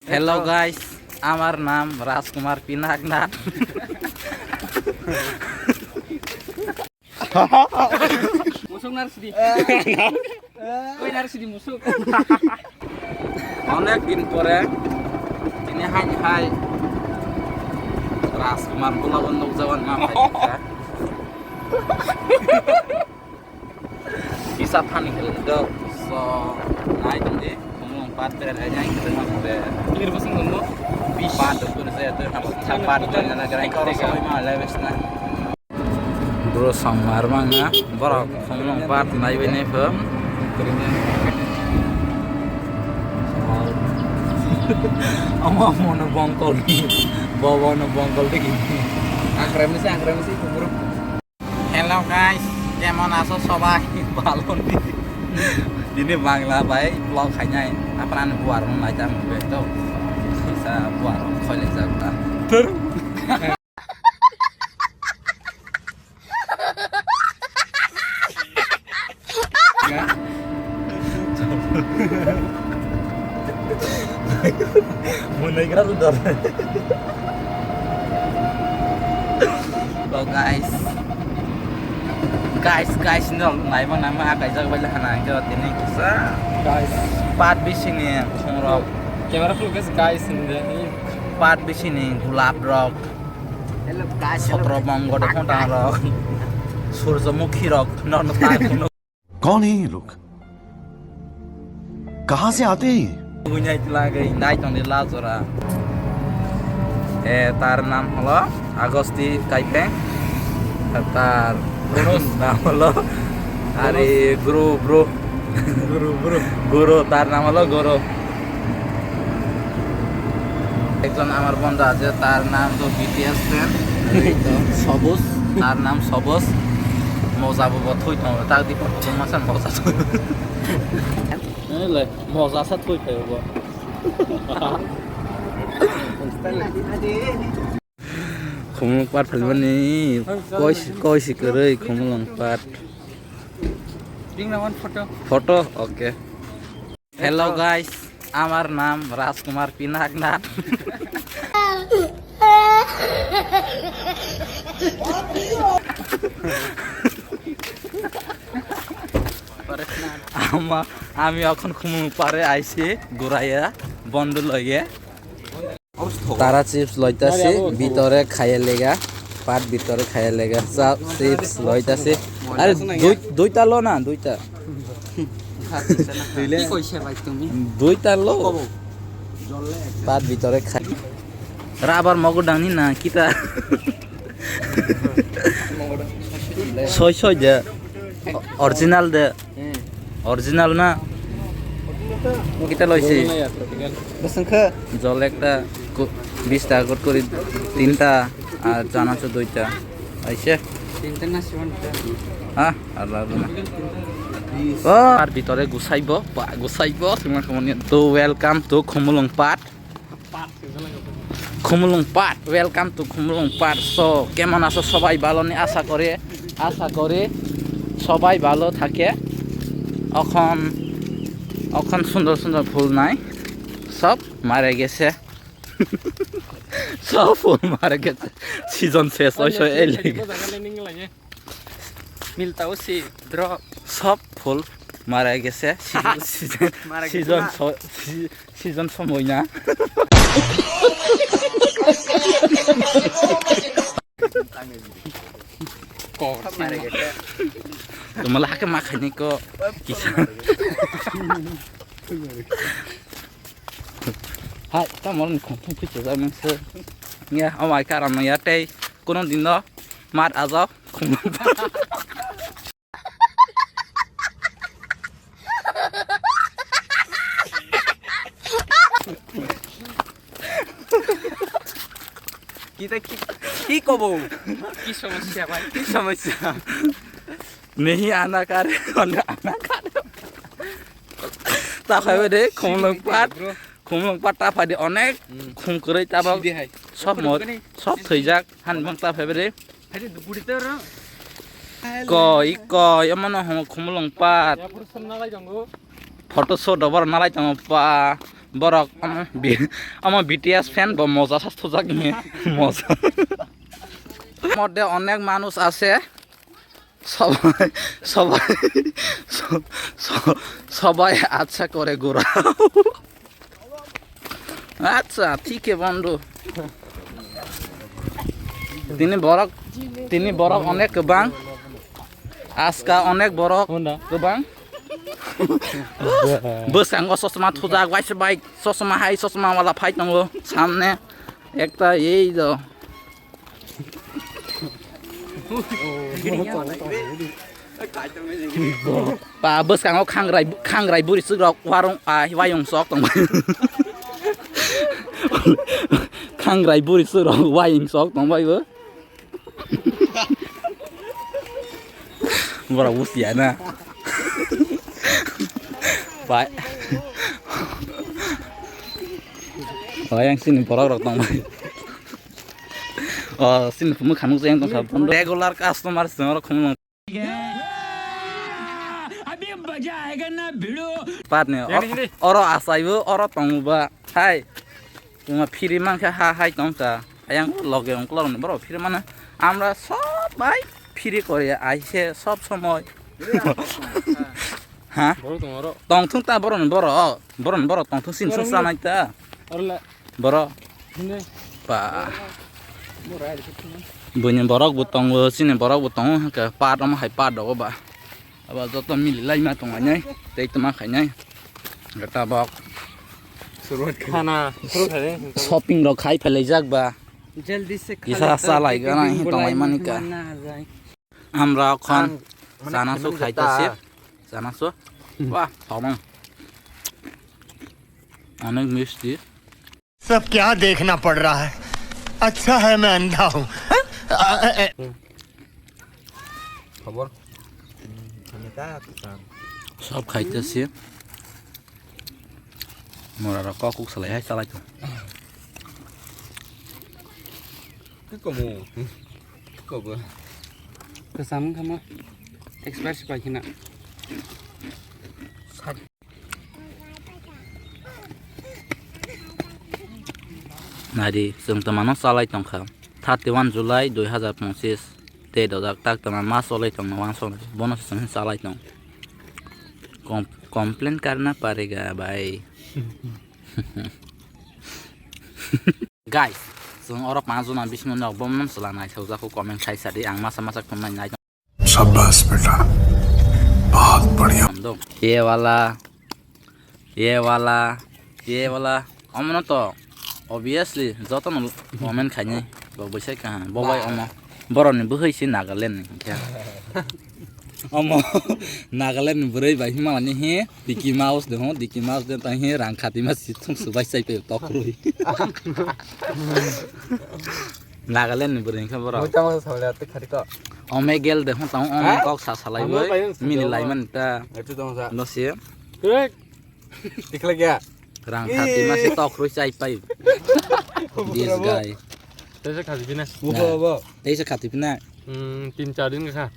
Hello guys, আমার নাম রাজকুমার পিনাকনাথ। অনেকদিন পরে তিনি হাই হাই রাজকুমার গোলাবন্ধক যাওয়ার নাম bisa tani helga so nai tadi ngomong pater aja yang kita mau be ini pasang ngomong bisa tuh pun saya tuh harus cepat dengan negara yang kalau sampai malah wesna bro samar manga bro ngomong pat nai bene pem ama mono bongkol bawa no bongkol deh gini angkrem sih bro. Hello guys, কেমন আছো সবাই? ভালো নি ini Bangla ভাই blog খাইনাই আপনার বুয়ার নাই যাম তো সা বুয়ার খইলে যাবতা মনে গেল দর তো guys no naibang nama akai jag bala hanang jo tini kisa guys pat bisini khongrok camera focus guys in the pat bisini gulab rok hello guys sotro bonggo de khonta rok surjomukhi rok non ta kono कौन है ये लोग कहां से आते हैं bunyai lagai nai tong la jora তার নাম হলো আগস্তি কাইপেং তার নাম হলো আরে গুরু তার নাম হলো গুরু। একজন আমার বন্ধু আছে তার নাম তো বিটিএস ফ্রেন্ড সবুজ তার নাম সবুজ মজা বব থই থ তাক দি প্রথম মাসে মজা থই লে মজা সা থই five khumulong pat phalbani koi sikorei khumulong pat bring na one photo okay hello guys আমার নাম রাজকুমার পিনাকনাথ আমি এখন খুমুলং পারে আইছি ঘুরাইয়া বন্ধু লইয়ে তারা চিপস লইতাছে ভিতরে খাইয়ে লেগা পাট ভিতরে খাইয়ে লেগা চিপস লইতাছে আরে দুইটা লো না দুইটা দুইটা লো পাট ভিতরে খাই আবার মগর ডাঙনি না কিতা ছয় দে অরিজিনাল না কিতা লইছি জল একটা 20 টাকা করে তিনটা আর চানাচুর দুইটা আইছে হ্যাঁ আর ভিতরে গুছাইব তো ওয়েলকাম টু খুমুলং পাট ওয়েলকাম টু খুমুলং পাট সো কেমন আছো সবাই ভালো নি আশা করে সবাই ভালো থাকে এখন সুন্দর ফুল নাই সব মারা গেছে সব ফুল মারা গেছে সিজন শেষ হইছে এই লাগে মিলতাও সি ড্রপ সব ফুল মারা গেছে সিজন সময় না তোমালা হাকে মাখানি কো কিসা hai ta món không thích chơi ra mình sơ nghe ở ngoài cả làm này đây cô nó dính đó mát à gió không কি কব কি সমস্যা ভাই কি সমস্যা नहीं आना करे आना करे তা খাইবে দে খুমলং পাট তা ফাইদে অনেক খুম করে তাবা সব থই যাক হানবাং তা ফাইবে দে কই এমন খুমলং পাট ফটো শো ডবর নালাই তাম পা borok আমার BTS ফ্যান বা মজা স্বাস্থ্য জাগিয়ে মজা মধ্যে অনেক মানুষ আছে সবাই সবাই সবাই আচ্ছা করে গোরা আচ্ছা ঠিক আছে বন্ধু তিনি বরক অনেক গোবাং আজকা অনেক বরক গোবাং বসাঙ্গ সসমা থুজাক বাইসে বাইক সসমা হাই সসমা ওয়ালা ফাইট নাঙ্গো সামনে একটা এই তো pa bus kang khang rai buri suk rok warong wayong sok tong khang rai buri suk rok wayong sok tong bai bơ bora usia na bai yang sini borok rok tong bai sini pemu khanung jeng tong sa regular customer sing rok khum Partner, orang asal itu orang tamu ba, hai, cuma free man ke hai tamu sa, ayang log yang keluar nih, bro, free mana, amra sob baik, free Korea, aise sob semoy, hah, tong tung ta bro, tong tung sin susah naik ta, bro, pa, bunyi borok butong sini borok butong ke part sama hai part doa ba. अब जो तो मिल लाई में तो नहीं तेज तो मार खाने गट्टा बॉक खाना शॉपिंग रो खाई पहले जाग बा जल्दी से ये सारा साल आएगा ना ही तो नहीं मानी का हम राव खान जाना सो खाई तो सिर्फ जाना सो वाह थामों अनेक मिस्टी सब क्या देखना पड़ रहा है अच्छा है मैं अंधा हूँ खबर सब खाइते से मोरा रखा कुछ सलाह है सलाह तो kesam kamu expert sebagai nak nadi जों तमानो सालाय तंखा 31 जुलाई 2025 te dojak tak taman mas solai tong wang son bonus sang salai tong komplain karna parega bhai guys जों और 5 जना 20 मिनट बम नाम सलानाय सौजाखौ कमेन्ट खाइसादि आं मासा मासा खमनाय नाय शाबाश बेटा बहुत बढ़िया ये वाला अमन तो obviously जतन कमेन्ट खाइने बबैसे का बबाय अम बरनि बोहैसे नागालेन्ड अम नागालेन्ड बोरै बाय माने हे डिकी माउस दङ डिकी माउस दे ता हे रां खाति मा सिथुं सुबाय साइपे तखरुइ नागालेन्ड बोरै खा बर मोजां सावले त खारि त अमे गेल दे हं ताउ अम कक सा सालायबै मिनि लाइमोन ता नसे दिखला गया रां खाति मा से तखरुइ साइपै दिस गाय Saya kasih pina. Đây sẽ khát thì pina. 3-4 दिन का.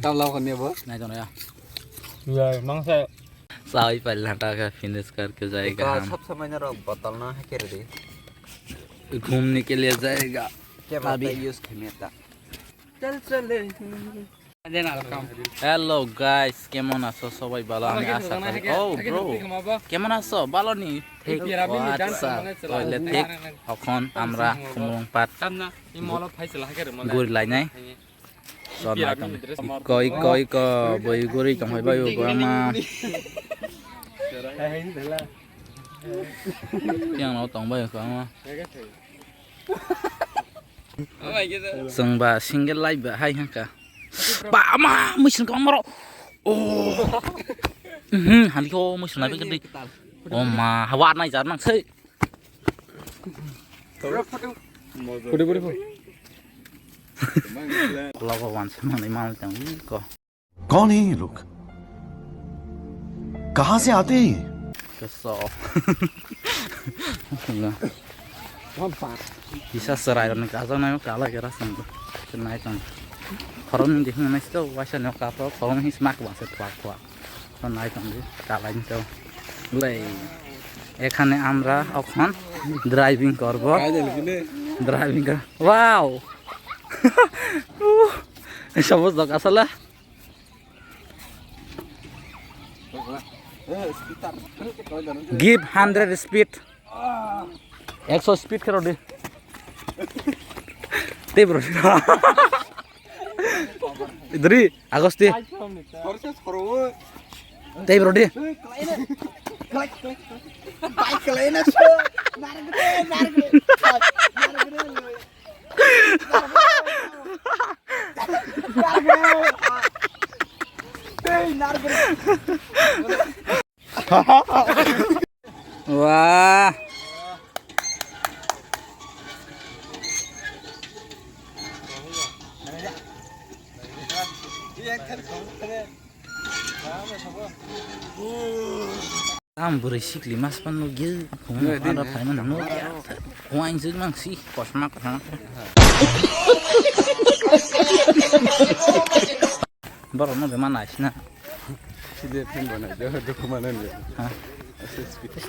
Tao lâu còn nhiều bữa. Này cho này à. Rồi, mong sao. Sao ही पहले हटा कर फिनिश करके जाएगा हम. सब समय ना बतलना है के रे. घूमने के लिए जाएगा. क्या बात है यूज खेमेता. चल. Hello guys, কেমন আছো সবাই ভালো আমি আশা করি ও ব্রো কেমন আছো ভালো নি ঠিক আচ্ছা তাহলে ঠিক এখন আমরা খুমুং পাট গুরি লাইনাই কই বই গুরি তংহই বায়ু গমা yang nó tong bayu gমা जों बा सिंगल लाइभ हाय हांका Ba ama mesin kamera. Oh. Hali ko mesin nabi gede. Oh ma hawa nai jar nang sei. Puri. Kalau ko wan sama ni mal tang ko. कौन है ये लोग कहाँ से आते हैं Kesel. Bisa serai dan kasar naik kalah kira sang. Kenai tang. Koron di mana itu wajah nak apa? Koron hismak bangsa tua. Kenai tang di kalah itu. লাই এখানে আমরা এখন ড্রাইভিং করব ড্রাইভিং ওয়াও সবুজ লোক আসলে give 100 speed 100 speed karo di te bro idri agosti te bro di wah beri sikli mas panu gil ada payman no wine sih mang sih kosmak baru no bagaimana isna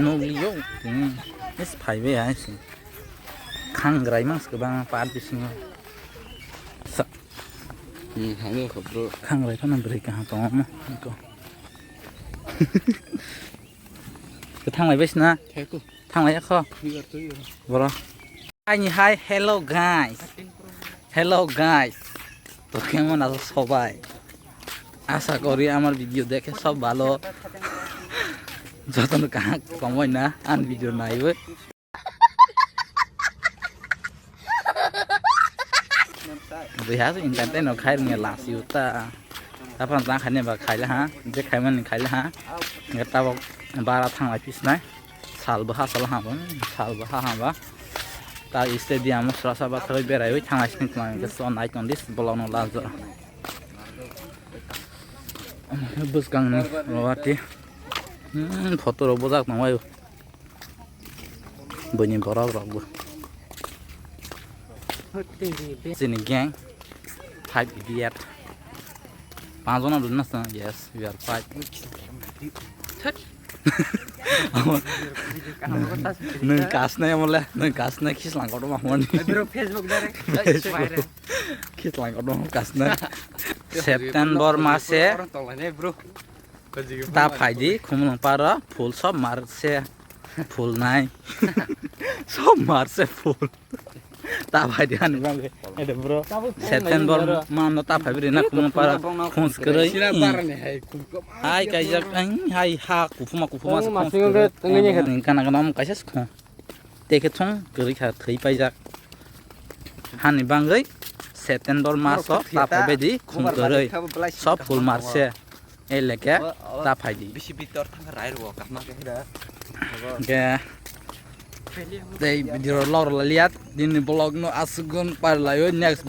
no liyo es paybe ya sih kangrai mas kebang part di sini kangrai kan beri kah tong ko thang lại với na thang lại kho bro anh hi hello guys তো কেমন আছো সবাই আশা করি আমার video দেখে সব ভালো যতন কাহা কমই না আন ভিডিও নাইবে বিহার ইনকান্তে ন খাই নে লাসিউতা তারপর যা খাইনে বা খাইলে হ্যাঁ যে খাইমান খাইলে হ্যাঁ এটা बारा थांलाय फिसनाय सालबो हासाल हाबोन सालबो हाबा ता स्टेडियाम स्रासाबा थै बेरायबाय थांगासिनो खोमा गोसो नायकन दिस बलावनो लाजो बुसगांनि रवाति फटो रबो जाक नवाय बनि बरा रबो जोंनि गैं 5 idiot 5 जना दुनस yes we are 5 nâng cast này mà lẽ nâng cast này khi làm có đúng không bro Facebook đấy khi làm có đúng không cast này September মাসে তা ফাইদি খুমন পারা ফুল সব মারছে ফুল নাই সব মারছে ফুল তা ফাইদি আনি বাঙ্গে এটা ব্রো সেপ্টেম্বর মান তা ফাইবি না খুমন পারা খোঁজ করে hai cái giặc anh hai ha cụ phuma cái nó cái sét không để cái thùng cái cái thấy bây giờ han này băng đấy September mas đó ta phải về đi không có rồi shop full mars xe ấy là cái ta phải đi cái đây video lâu rồi lihat di blog nó asugun par layo next